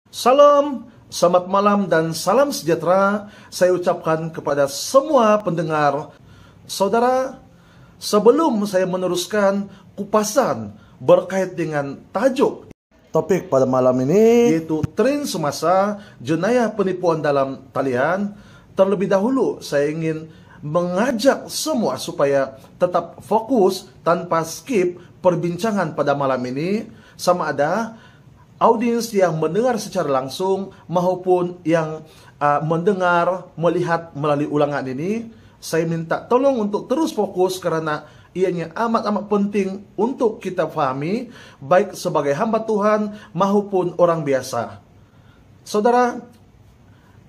Salam, selamat malam dan salam sejahtera saya ucapkan kepada semua pendengar. Saudara, sebelum saya meneruskan kupasan berkait dengan tajuk topik pada malam ini, yaitu tren semasa jenayah penipuan dalam talian, terlebih dahulu saya ingin mengajak semua supaya tetap fokus tanpa skip perbincangan pada malam ini, sama ada audiens yang mendengar secara langsung maupun yang mendengar, melihat melalui ulangan ini. Saya minta tolong untuk terus fokus karena ianya amat-amat penting untuk kita pahami, baik sebagai hamba Tuhan maupun orang biasa. Saudara,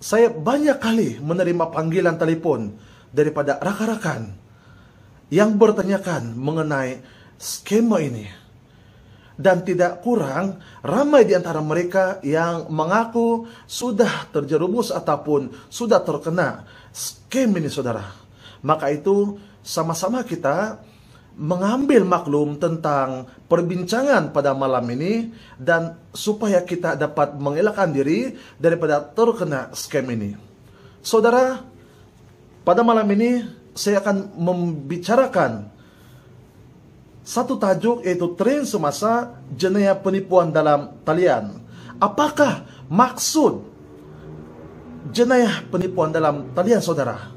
saya banyak kali menerima panggilan telepon daripada rakan-rakan yang bertanyakan mengenai skema ini. Dan tidak kurang ramai di antara mereka yang mengaku sudah terjerumus ataupun sudah terkena scam ini, saudara. Maka itu sama-sama kita mengambil maklum tentang perbincangan pada malam ini, dan supaya kita dapat mengelakkan diri daripada terkena scam ini. Saudara, pada malam ini saya akan membicarakan satu tajuk, yaitu tren semasa jenayah penipuan dalam talian. Apakah maksud jenayah penipuan dalam talian, saudara?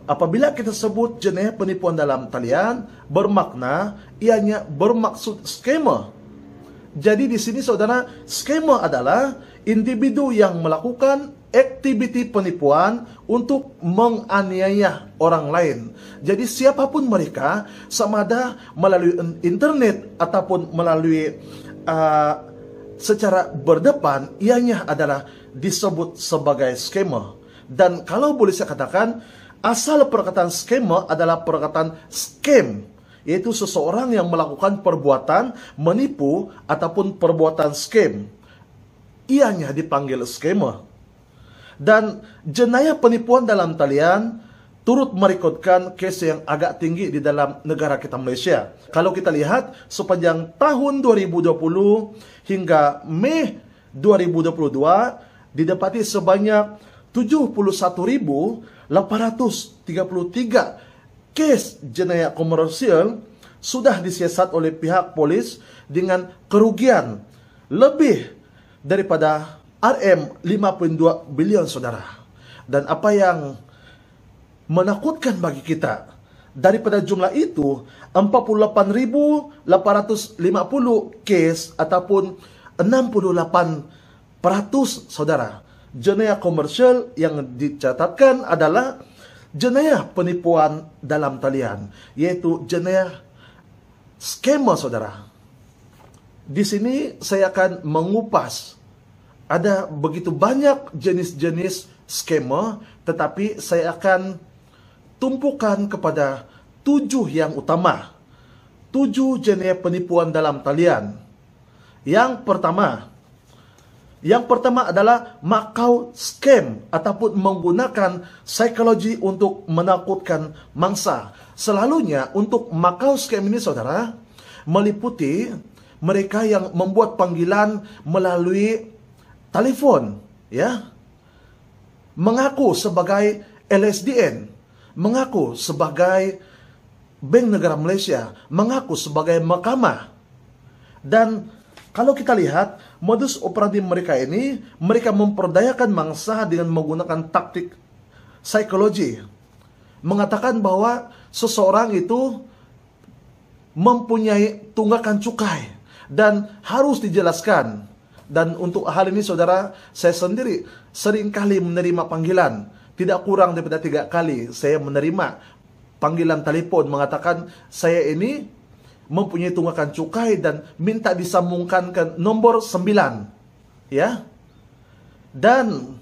Apabila kita sebut jenayah penipuan dalam talian, bermakna ianya bermaksud skema. Jadi di sini, saudara, skema adalah individu yang melakukan aktiviti penipuan untuk menganiaya orang lain. Jadi siapapun mereka, sama ada melalui internet ataupun melalui secara berdepan, ianya adalah disebut sebagai skema. Dan kalau boleh saya katakan, asal perkataan skema adalah perkataan scam, yaitu seseorang yang melakukan perbuatan menipu ataupun perbuatan scam. Ianya dipanggil skema. Dan jenayah penipuan dalam talian turut merekodkan kes yang agak tinggi di dalam negara kita, Malaysia. Kalau kita lihat sepanjang tahun 2020 hingga Mei 2022, didapati sebanyak 71.833 kes jenayah komersial sudah disiasat oleh pihak polis dengan kerugian lebih daripada RM5.2 bilion, saudara. Dan apa yang menakutkan bagi kita, daripada jumlah itu 48.850 kes ataupun 68%, saudara, jenayah komersial yang dicatatkan adalah jenayah penipuan dalam talian, yaitu jenayah skema, saudara. Di sini saya akan mengupas. Ada begitu banyak jenis-jenis skema, tetapi saya akan tumpukan kepada 7 yang utama. 7 jenis penipuan dalam talian. Yang pertama adalah Macau scam ataupun menggunakan psikologi untuk menakutkan mangsa. Selalunya untuk Macau scam ini, saudara, meliputi mereka yang membuat panggilan melalui telepon, ya, mengaku sebagai LSDN, mengaku sebagai Bank Negara Malaysia, mengaku sebagai mahkamah. Dan kalau kita lihat modus operandi mereka ini, mereka memperdayakan mangsa dengan menggunakan taktik psikologi, mengatakan bahwa seseorang itu mempunyai tunggakan cukai dan harus dijelaskan. Dan untuk hal ini, saudara, saya sendiri seringkali menerima panggilan. Tidak kurang daripada 3 kali saya menerima panggilan telepon mengatakan saya ini mempunyai tunggakan cukai dan minta disambungkan ke nomor 9. Ya. Dan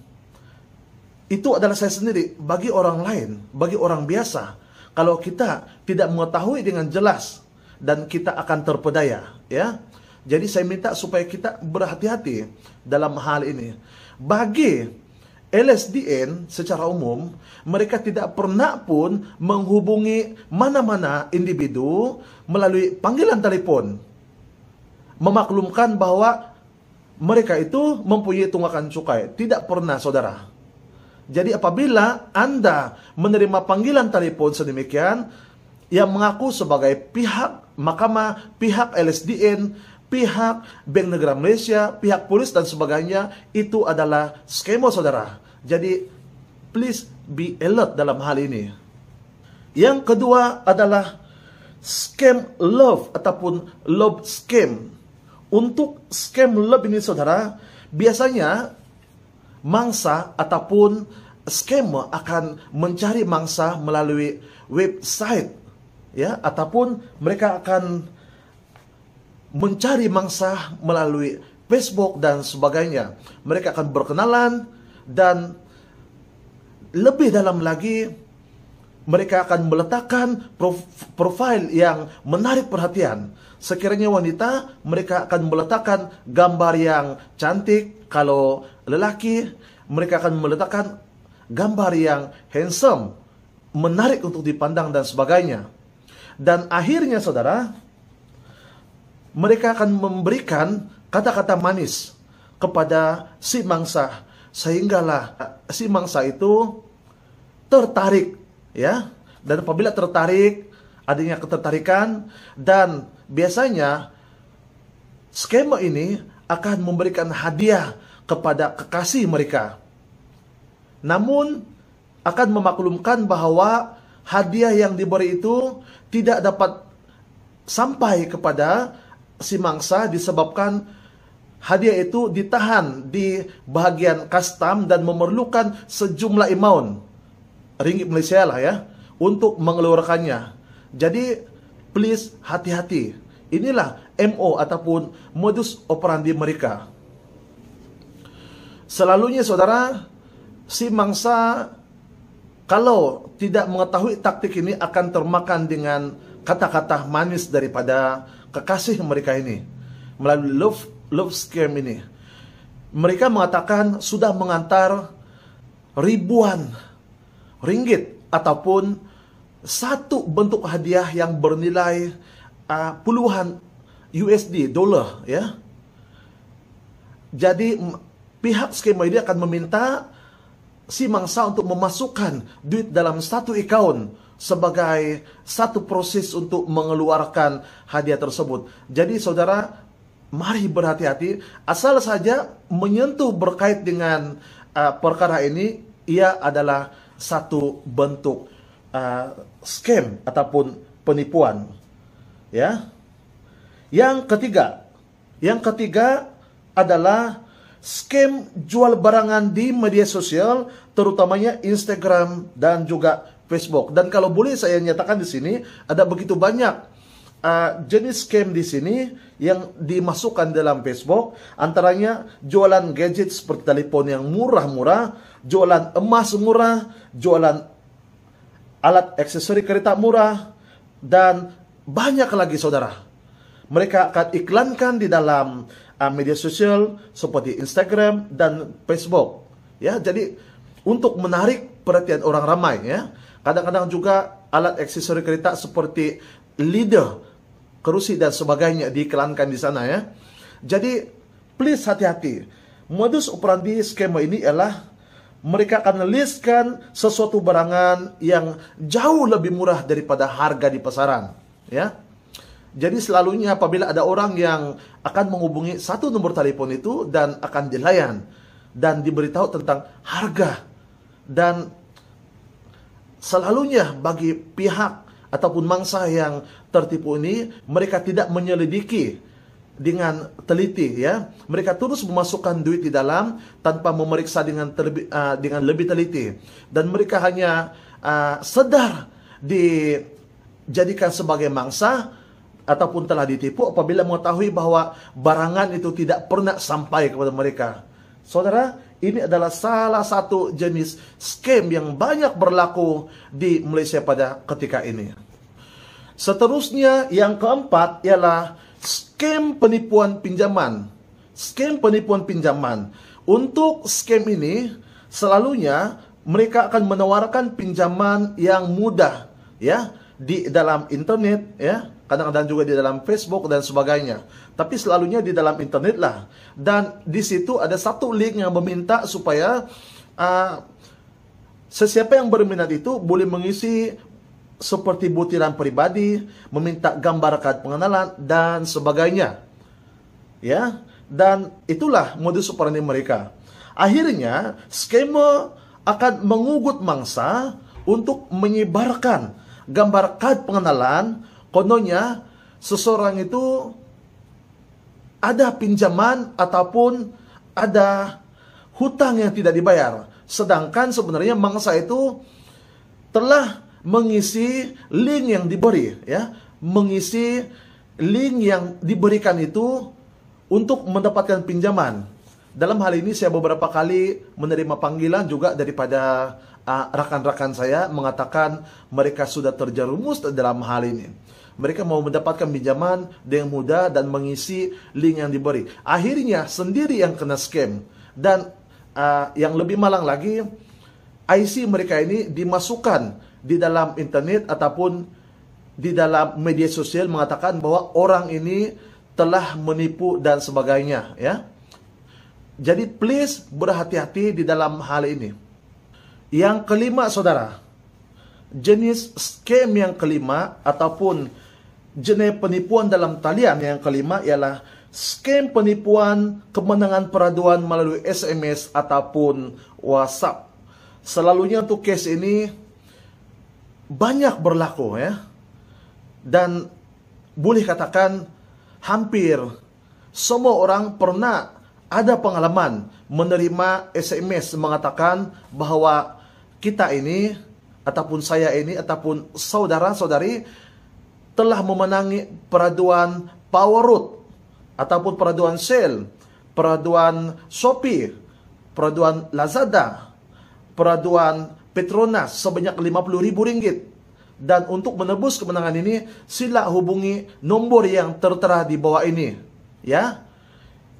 itu adalah saya sendiri. Bagi orang lain, bagi orang biasa, kalau kita tidak mengetahui dengan jelas, dan kita akan terpedaya, ya. Jadi saya minta supaya kita berhati-hati dalam hal ini. Bagi LSDN secara umum, mereka tidak pernah pun menghubungi mana-mana individu melalui panggilan telepon. Memaklumkan bahwa mereka itu mempunyai tunggakan cukai. Tidak pernah, saudara. Jadi apabila Anda menerima panggilan telepon sedemikian yang mengaku sebagai pihak mahkamah, pihak LSDN, pihak Bank Negara Malaysia, pihak polis dan sebagainya, itu adalah skema, saudara. Jadi please be alert dalam hal ini. Yang kedua adalah scam love ataupun love scam. Untuk scam love ini, saudara, biasanya mangsa ataupun scammer akan mencari mangsa melalui website, ya, ataupun mereka akan mencari mangsa melalui Facebook dan sebagainya. Mereka akan berkenalan dan lebih dalam lagi mereka akan meletakkan profil yang menarik perhatian. Sekiranya wanita, mereka akan meletakkan gambar yang cantik. Kalau lelaki, mereka akan meletakkan gambar yang handsome, menarik untuk dipandang dan sebagainya. Dan akhirnya, saudara, mereka akan memberikan kata-kata manis kepada si mangsa, sehinggalah si mangsa itu tertarik, ya. Dan apabila tertarik, adanya ketertarikan, dan biasanya skema ini akan memberikan hadiah kepada kekasih mereka. Namun akan memaklumkan bahwa hadiah yang diberi itu tidak dapat sampai kepada si mangsa disebabkan hadiah itu ditahan di bahagian custom dan memerlukan sejumlah amount ringgit Malaysia lah, ya, untuk mengeluarkannya. Jadi please hati-hati. Inilah MO ataupun modus operandi mereka. Selalunya, saudara, si mangsa kalau tidak mengetahui taktik ini akan termakan dengan kata-kata manis daripada kekasih mereka ini melalui love scam ini. Mereka mengatakan sudah mengantar ribuan ringgit ataupun satu bentuk hadiah yang bernilai puluhan USD dolar, ya. Jadi pihak skema ini akan meminta si mangsa untuk memasukkan duit dalam satu account sebagai satu proses untuk mengeluarkan hadiah tersebut. Jadi, saudara, mari berhati-hati. Asal saja menyentuh berkait dengan perkara ini, ia adalah satu bentuk scam ataupun penipuan, ya. Yang ketiga adalah scam jual barangan di media sosial, terutamanya Instagram dan juga Facebook. Dan kalau boleh saya nyatakan di sini, ada begitu banyak jenis scam di sini yang dimasukkan dalam Facebook. Antaranya jualan gadget seperti telepon yang murah-murah, jualan emas murah, jualan alat aksesori kereta murah, dan banyak lagi, saudara. Mereka akan iklankan di dalam media sosial seperti Instagram dan Facebook, ya. Jadi untuk menarik perhatian orang ramai, ya. Kadang-kadang juga alat aksesori kereta seperti leader, kerusi dan sebagainya diiklankan di sana, ya. Jadi please hati-hati. Modus operandi skema ini ialah mereka akan listkan sesuatu barangan yang jauh lebih murah daripada harga di pasaran, ya. Jadi selalunya apabila ada orang yang akan menghubungi satu nomor telepon itu dan akan dilayan dan diberitahu tentang harga, dan selalunya bagi pihak ataupun mangsa yang tertipu ini, mereka tidak menyelidiki dengan teliti, ya. Mereka terus memasukkan duit di dalam tanpa memeriksa dengan lebih teliti, dan mereka hanya sedar dijadikan sebagai mangsa ataupun telah ditipu apabila mengetahui bahwa barangan itu tidak pernah sampai kepada mereka. Saudara, ini adalah salah satu jenis scam yang banyak berlaku di Malaysia pada ketika ini. Seterusnya, yang keempat ialah scam penipuan pinjaman. Scam penipuan pinjaman. Untuk scam ini, selalunya mereka akan menawarkan pinjaman yang mudah, ya, di dalam internet, ya. kadang-kadang juga di dalam Facebook dan sebagainya. Tapi selalunya di dalam internet lah. Dan di situ ada satu link yang meminta supaya sesiapa yang berminat itu boleh mengisi seperti butiran pribadi, meminta gambar kad pengenalan dan sebagainya. Ya, dan itulah modus operandi mereka. Akhirnya, skema akan mengugut mangsa untuk menyebarkan gambar kad pengenalan. Kononnya, seseorang itu ada pinjaman ataupun ada hutang yang tidak dibayar. Sedangkan sebenarnya mangsa itu telah mengisi link yang diberi, ya, mengisi link yang diberikan itu untuk mendapatkan pinjaman. Dalam hal ini saya beberapa kali menerima panggilan juga daripada rekan-rekan saya mengatakan mereka sudah terjerumus dalam hal ini. Mereka mau mendapatkan pinjaman dengan mudah dan mengisi link yang diberi. Akhirnya sendiri yang kena scam. Dan yang lebih malang lagi, IC mereka ini dimasukkan di dalam internet ataupun di dalam media sosial mengatakan bahwa orang ini telah menipu dan sebagainya, ya. Jadi please berhati-hati di dalam hal ini. Yang kelima, saudara, jenis scam yang kelima ataupun jenis penipuan dalam talian yang kelima ialah scam penipuan kemenangan peraduan melalui SMS ataupun WhatsApp. Selalunya untuk case ini banyak berlaku, ya. Dan boleh katakan hampir semua orang pernah ada pengalaman menerima SMS mengatakan bahwa kita ini ataupun saya ini ataupun saudara-saudari telah memenangi peraduan Powerroot ataupun peraduan sale, peraduan Shopee, peraduan Lazada, peraduan Petronas sebanyak Rp50.000. Dan untuk menebus kemenangan ini, sila hubungi nombor yang tertera di bawah ini. Ya,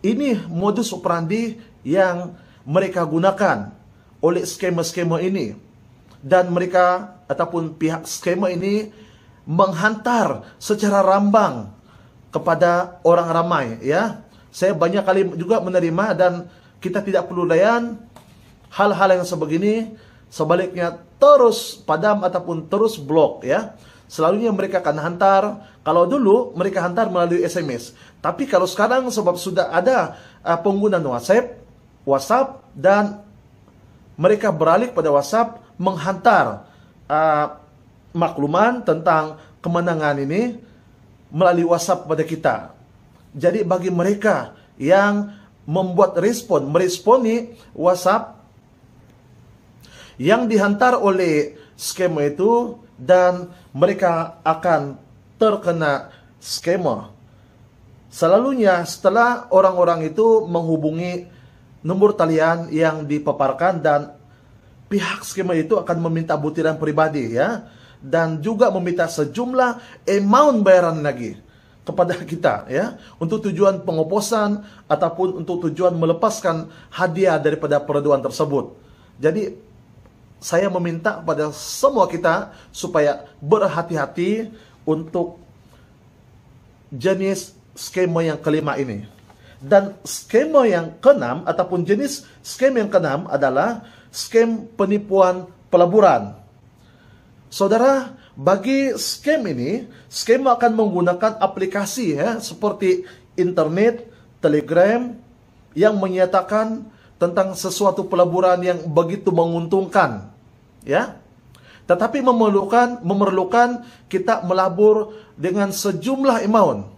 ini modus operandi yang mereka gunakan oleh skema-skema ini. Dan mereka ataupun pihak skema ini menghantar secara rambang kepada orang ramai, ya. Saya banyak kali juga menerima dan kita tidak perlu layan hal-hal yang sebegini. Sebaliknya terus padam ataupun terus blok, ya. Selalunya mereka akan hantar. Kalau dulu mereka hantar melalui SMS, tapi kalau sekarang sebab sudah ada penggunaan WhatsApp dan mereka beralih pada WhatsApp menghantar makluman tentang kemenangan ini melalui WhatsApp pada kita. Jadi bagi mereka yang membuat meresponi WhatsApp yang dihantar oleh skema itu dan mereka akan terkena skema. Selalunya setelah orang-orang itu menghubungi nomor talian yang dipaparkan dan pihak skema itu akan meminta butiran pribadi, ya, dan juga meminta sejumlah amount bayaran lagi kepada kita, ya, untuk tujuan pengoposan ataupun untuk tujuan melepaskan hadiah daripada peraduan tersebut. Jadi saya meminta kepada semua kita supaya berhati-hati untuk jenis skema yang kelima ini. Dan skema yang keenam ataupun jenis skema yang keenam adalah skema penipuan pelaburan. Saudara, bagi skema ini, skema akan menggunakan aplikasi, ya, seperti internet, Telegram yang menyatakan tentang sesuatu pelaburan yang begitu menguntungkan, ya. Tetapi memerlukan kita melabur dengan sejumlah amount.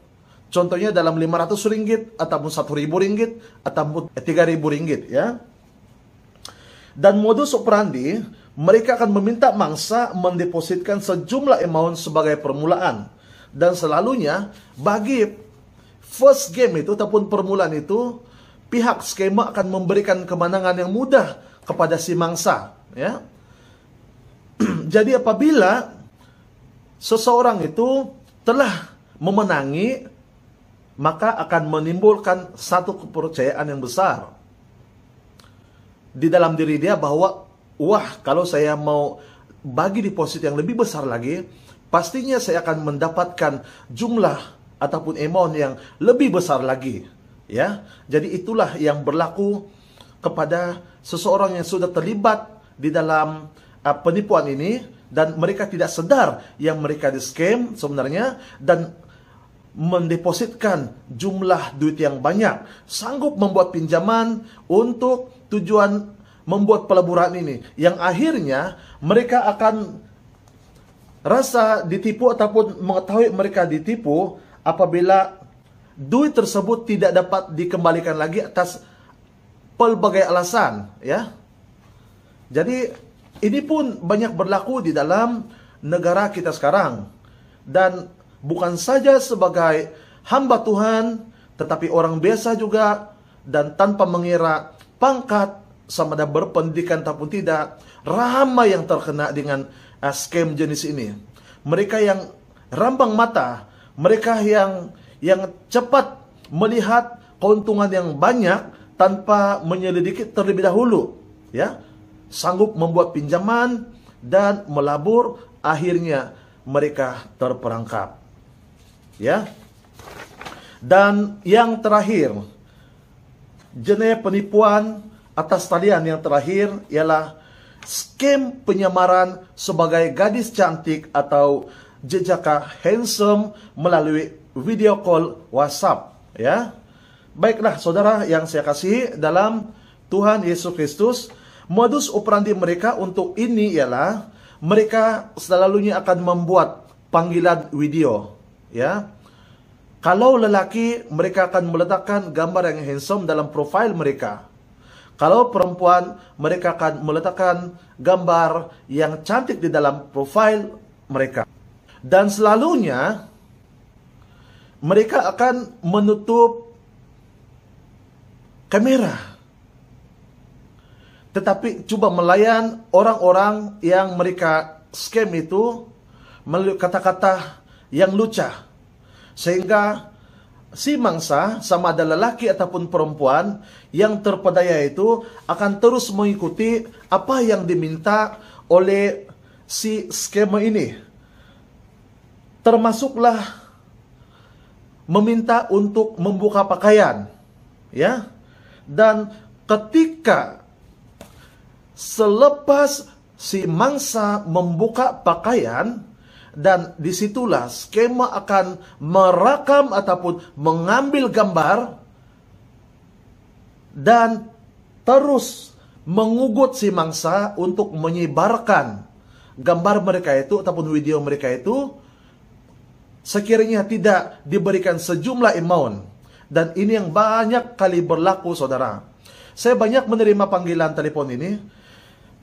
Contohnya dalam Rp500 ataupun Rp1.000 ataupun Rp3.000, ya. Dan modus operandi, mereka akan meminta mangsa mendepositkan sejumlah amount sebagai permulaan. Dan selalunya bagi first game itu ataupun permulaan itu, pihak skema akan memberikan kemenangan yang mudah kepada si mangsa, ya. Jadi apabila seseorang itu telah memenangi, maka akan menimbulkan satu kepercayaan yang besar di dalam diri dia bahwa, wah, kalau saya mau bagi deposit yang lebih besar lagi, pastinya saya akan mendapatkan jumlah ataupun amount yang lebih besar lagi. Ya, jadi itulah yang berlaku kepada seseorang yang sudah terlibat di dalam penipuan ini, dan mereka tidak sadar yang mereka di-scam sebenarnya, dan mendepositkan jumlah duit yang banyak, sanggup membuat pinjaman untuk tujuan membuat peleburan ini, yang akhirnya mereka akan rasa ditipu ataupun mengetahui mereka ditipu apabila duit tersebut tidak dapat dikembalikan lagi atas pelbagai alasan, ya. Jadi ini pun banyak berlaku di dalam negara kita sekarang, dan bukan saja sebagai hamba Tuhan, tetapi orang biasa juga, dan tanpa mengira pangkat sama ada berpendidikan ataupun tidak, ramai yang terkena dengan scam jenis ini. Mereka yang rambang mata, mereka yang cepat melihat keuntungan yang banyak tanpa menyelidiki terlebih dahulu, ya, sanggup membuat pinjaman dan melabur, akhirnya mereka terperangkap, ya. Dan yang terakhir, jenis penipuan atas talian yang terakhir ialah scam penyamaran sebagai gadis cantik atau jejaka handsome melalui video call WhatsApp, ya. Baiklah saudara yang saya kasih dalam Tuhan Yesus Kristus, modus operandi mereka untuk ini ialah mereka selalunya akan membuat panggilan video, ya. Kalau lelaki, mereka akan meletakkan gambar yang handsome dalam profil mereka. Kalau perempuan, mereka akan meletakkan gambar yang cantik di dalam profil mereka. Dan selalunya mereka akan menutup kamera, tetapi coba melayan orang-orang yang mereka scam itu melalui kata-kata yang lucu, sehingga si mangsa, sama ada lelaki ataupun perempuan yang terpedaya itu, akan terus mengikuti apa yang diminta oleh si skema ini. Termasuklah meminta untuk membuka pakaian, ya. Dan ketika selepas si mangsa membuka pakaian, dan disitulah skema akan merekam ataupun mengambil gambar dan terus mengugut si mangsa untuk menyebarkan gambar mereka itu ataupun video mereka itu, sekiranya tidak diberikan sejumlah amount. Dan ini yang banyak kali berlaku, saudara. Saya banyak menerima panggilan telepon ini.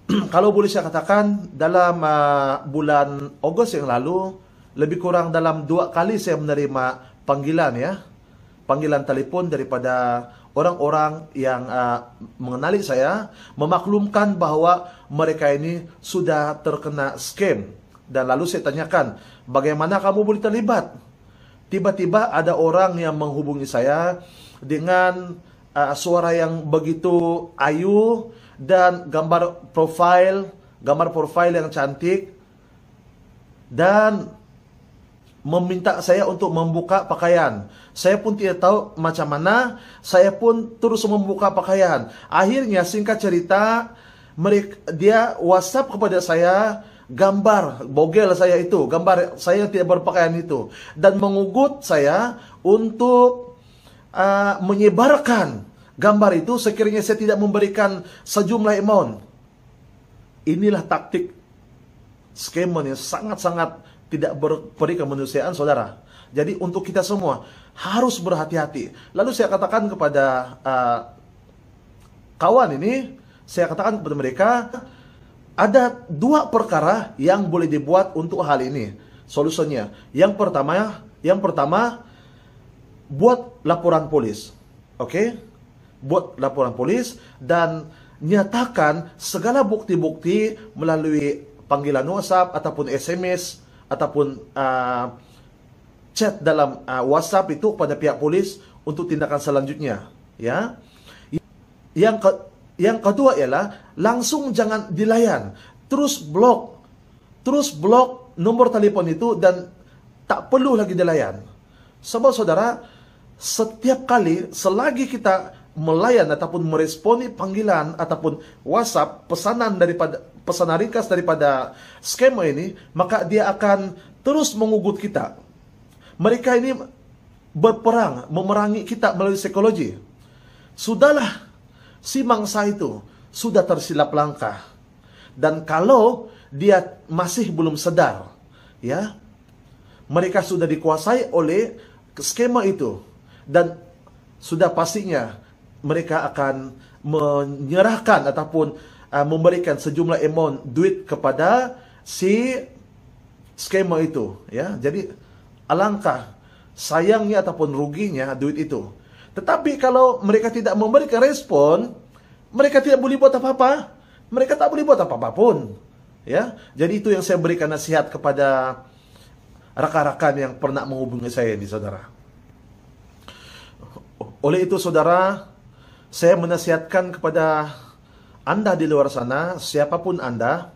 Kalau boleh saya katakan, dalam bulan Ogos yang lalu, lebih kurang dalam 2 kali saya menerima panggilan, ya, panggilan telepon daripada orang-orang yang mengenali saya, memaklumkan bahwa mereka ini sudah terkena scam. Dan lalu saya tanyakan, bagaimana kamu boleh terlibat? Tiba-tiba ada orang yang menghubungi saya dengan suara yang begitu ayu dan gambar profil yang cantik, dan meminta saya untuk membuka pakaian. Saya pun tidak tahu macam mana, saya pun terus membuka pakaian. Akhirnya singkat cerita, dia WhatsApp kepada saya gambar bogel saya itu, gambar saya tidak berpakaian itu, dan mengugut saya untuk menyebarkan gambar itu sekiranya saya tidak memberikan sejumlah amount. Inilah taktik scammer yang sangat-sangat tidak berperi kemanusiaan, saudara. Jadi untuk kita semua harus berhati-hati. Lalu saya katakan kepada kawan ini, saya katakan kepada mereka, ada 2 perkara yang boleh dibuat untuk hal ini. Solusinya, yang pertama, buat laporan polis. Oke? Buat laporan polis dan nyatakan segala bukti-bukti melalui panggilan WhatsApp ataupun SMS ataupun chat dalam WhatsApp itu pada pihak polis untuk tindakan selanjutnya, ya. Yang kedua ialah langsung jangan dilayan, terus blok nomor telepon itu dan tak perlu lagi dilayan. Sebab saudara, setiap kali selagi kita melayan ataupun meresponi panggilan ataupun WhatsApp, pesanan ringkas daripada skema ini, maka dia akan terus mengugut kita. Mereka ini berperang, memerangi kita melalui psikologi. Sudahlah, si mangsa itu sudah tersilap langkah. Dan kalau dia masih belum sadar, ya, mereka sudah dikuasai oleh skema itu. Dan sudah pastinya mereka akan menyerahkan ataupun memberikan sejumlah amount duit kepada si skema itu, ya. Jadi alangkah sayangnya ataupun ruginya duit itu. Tetapi kalau mereka tidak memberikan respon, mereka tidak boleh buat apa-apa. Mereka tak boleh buat apa-apa pun, ya. Jadi itu yang saya berikan nasihat kepada rakan-rakan yang pernah menghubungi saya ini, saudara. Oleh itu, saudara, saya menasihatkan kepada Anda di luar sana, siapapun Anda,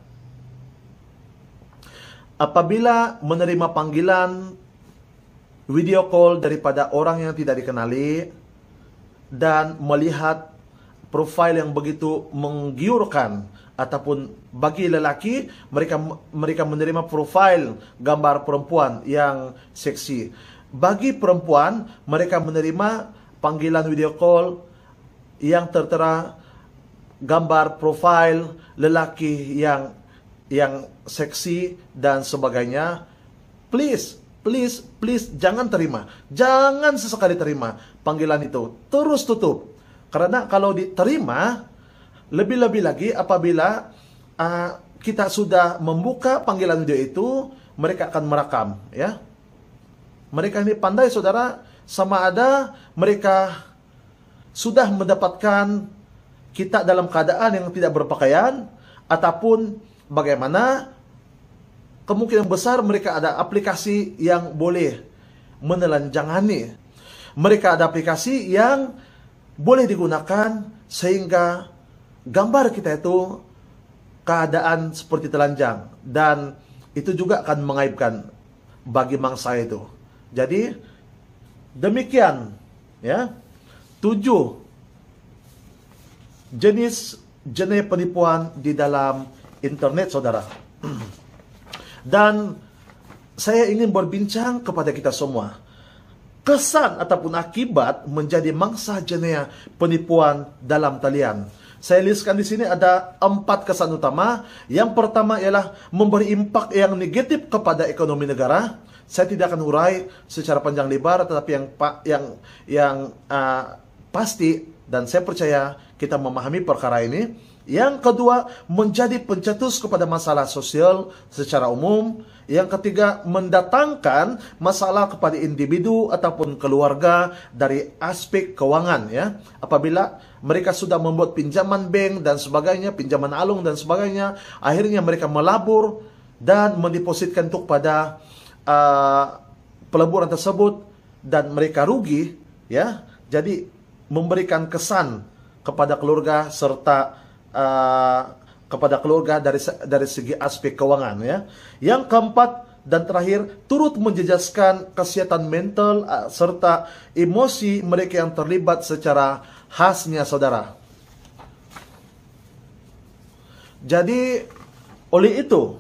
apabila menerima panggilan video call daripada orang yang tidak dikenali dan melihat profil yang begitu menggiurkan, ataupun bagi lelaki mereka menerima profil gambar perempuan yang seksi. Bagi perempuan, mereka menerima panggilan video call yang tertera gambar profil lelaki yang seksi dan sebagainya. Please jangan terima. Jangan sesekali terima panggilan itu. Terus tutup. Karena kalau diterima, lebih-lebih lagi apabila kita sudah membuka panggilan video itu, mereka akan merekam, ya. Mereka ini pandai, saudara, sama ada mereka sudah mendapatkan kita dalam keadaan yang tidak berpakaian, ataupun bagaimana kemungkinan besar mereka ada aplikasi yang boleh menelanjangi. Mereka ada aplikasi yang boleh digunakan sehingga gambar kita itu keadaan seperti telanjang, dan itu juga akan mengaibkan bagi mangsa itu. Jadi demikian, ya, 7 jenis penipuan di dalam internet, saudara. Dan saya ingin berbincang kepada kita semua, kesan ataupun akibat menjadi mangsa jenis penipuan dalam talian. Saya listkan di sini ada 4 kesan utama. Yang pertama ialah memberi impak yang negatif kepada ekonomi negara. Saya tidak akan urai secara panjang lebar, tetapi yang pasti, dan saya percaya kita memahami perkara ini. Yang kedua, menjadi pencetus kepada masalah sosial secara umum. Yang ketiga, mendatangkan masalah kepada individu ataupun keluarga dari aspek keuangan, ya. Apabila mereka sudah membuat pinjaman bank dan sebagainya, pinjaman alung dan sebagainya, akhirnya mereka melabur dan mendepositkan itu pada peleburan tersebut dan mereka rugi, ya. Jadi memberikan kesan kepada keluarga serta kepada keluarga dari segi aspek keuangan, ya. Yang keempat dan terakhir, turut menjejaskan kesehatan mental serta emosi mereka yang terlibat secara khasnya, saudara. Jadi oleh itu,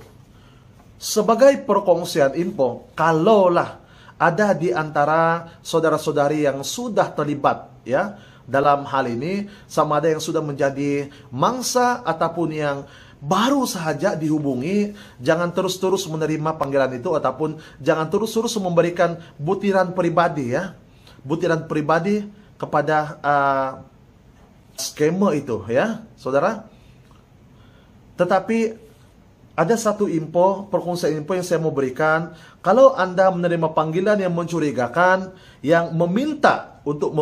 sebagai perkongsian info, kalaulah ada di antara saudara-saudari yang sudah terlibat, ya, dalam hal ini, sama ada yang sudah menjadi mangsa ataupun yang baru saja dihubungi, jangan terus-terus menerima panggilan itu, ataupun jangan terus-terus memberikan butiran pribadi, ya, butiran pribadi kepada skema itu, ya, saudara. Tetapi ada satu info, perkongsian info yang saya mau berikan. Kalau Anda menerima panggilan yang mencurigakan, yang meminta untuk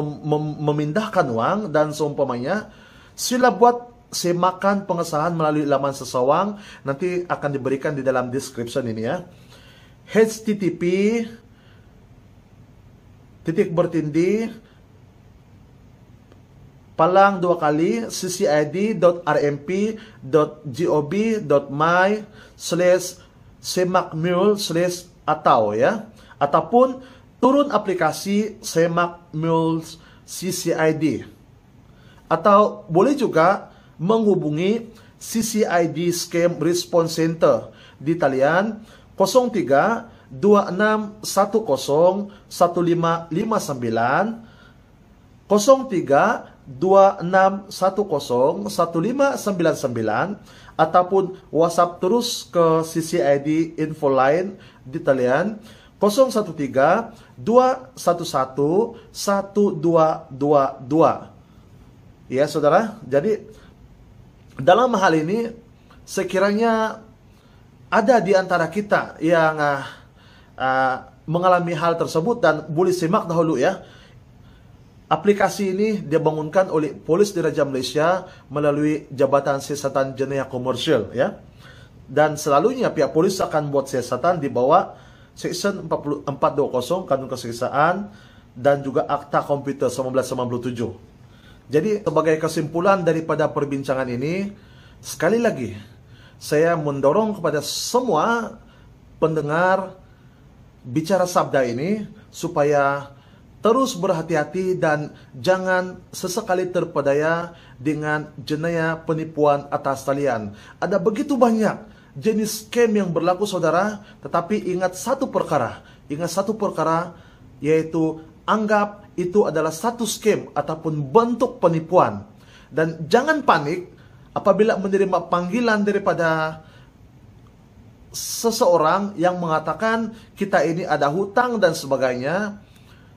memindahkan uang dan seumpamanya, sila buat semakan pengesahan melalui laman sesawang. Nanti akan diberikan di dalam description ini, ya. http://ccid.rmp.gov.my/ Semak Mule atau ya, ataupun turun aplikasi Semak Mule CCID, atau boleh juga menghubungi CCID Scam Response Center di talian 03 2610 1559, 03 2610 1599, ataupun WhatsApp terus ke CCID info line di talian 013 211 1222. Ya saudara, jadi dalam hal ini sekiranya ada di antara kita yang mengalami hal tersebut, dan boleh simak dahulu ya. Aplikasi ini dibangunkan oleh Polis Diraja Malaysia melalui Jabatan Siasatan Jenayah Komersial ya. Dan selalunya pihak polis akan buat siasatan di bawah Section 420 Kanun Keseksaan dan juga Akta Komputer 1997. Jadi sebagai kesimpulan daripada perbincangan ini, sekali lagi saya mendorong kepada semua pendengar bicara sabda ini supaya terus berhati-hati dan jangan sesekali terpedaya dengan jenayah penipuan atas talian. Ada begitu banyak jenis scam yang berlaku saudara, tetapi ingat satu perkara, yaitu anggap itu adalah satu scam ataupun bentuk penipuan. Dan jangan panik apabila menerima panggilan daripada seseorang yang mengatakan kita ini ada hutang dan sebagainya.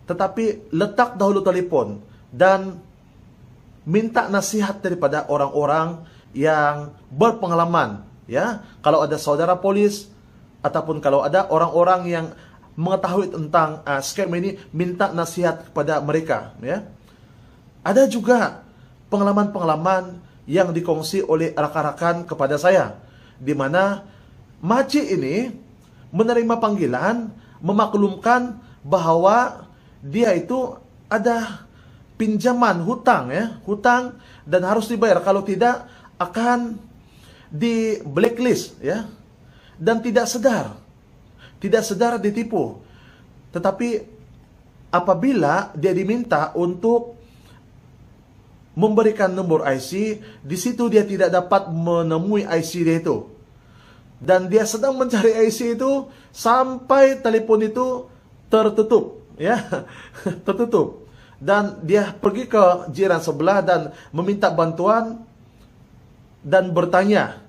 Tetapi letak dahulu telepon dan minta nasihat daripada orang-orang yang berpengalaman ya. Kalau ada saudara polis ataupun kalau ada orang-orang yang mengetahui tentang scam ini, minta nasihat kepada mereka ya. Ada juga pengalaman-pengalaman yang dikongsi oleh rakan-rakan kepada saya, di mana makcik ini menerima panggilan memaklumkan bahwa dia itu ada pinjaman hutang ya, hutang dan harus dibayar, kalau tidak akan di blacklist ya. Dan tidak sedar ditipu. Tetapi apabila dia diminta untuk memberikan nomor IC, di situ dia tidak dapat menemui IC dia itu. Dan dia sedang mencari IC itu sampai telepon itu tertutup. Ya, tertutup. Dan dia pergi ke jiran sebelah dan meminta bantuan dan bertanya.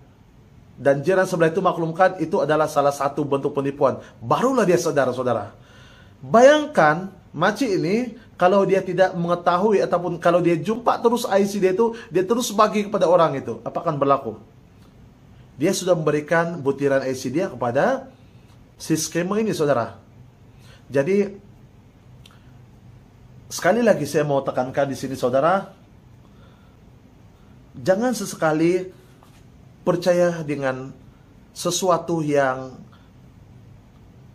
Dan jiran sebelah itu maklumkan itu adalah salah satu bentuk penipuan. Barulah dia saudara-saudara. Bayangkan makcik ini kalau dia tidak mengetahui ataupun kalau dia jumpa terus IC dia itu, dia terus bagi kepada orang itu, apa akan berlaku? Dia sudah memberikan butiran IC dia kepada si skema ini saudara. Jadi sekali lagi saya mau tekankan di sini saudara, jangan sesekali percaya dengan sesuatu yang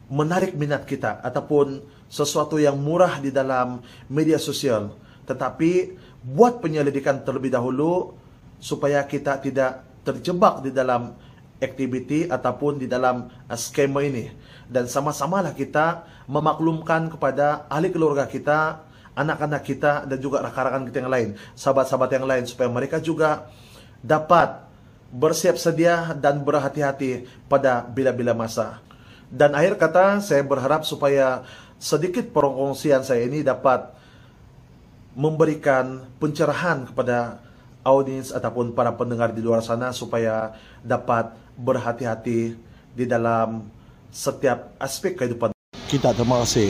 menarik minat kita ataupun sesuatu yang murah di dalam media sosial. Tetapi buat penyelidikan terlebih dahulu supaya kita tidak terjebak di dalam aktiviti ataupun di dalam skema ini. Dan sama-samalah kita memaklumkan kepada ahli keluarga kita, anak-anak kita, dan juga rakan-rakan kita yang lain, sahabat-sahabat yang lain, supaya mereka juga dapat bersiap sedia dan berhati-hati pada bila-bila masa. Dan akhir kata, saya berharap supaya sedikit perkongsian saya ini dapat memberikan pencerahan kepada audiens ataupun para pendengar di luar sana supaya dapat berhati-hati di dalam setiap aspek kehidupan kita. Terima kasih.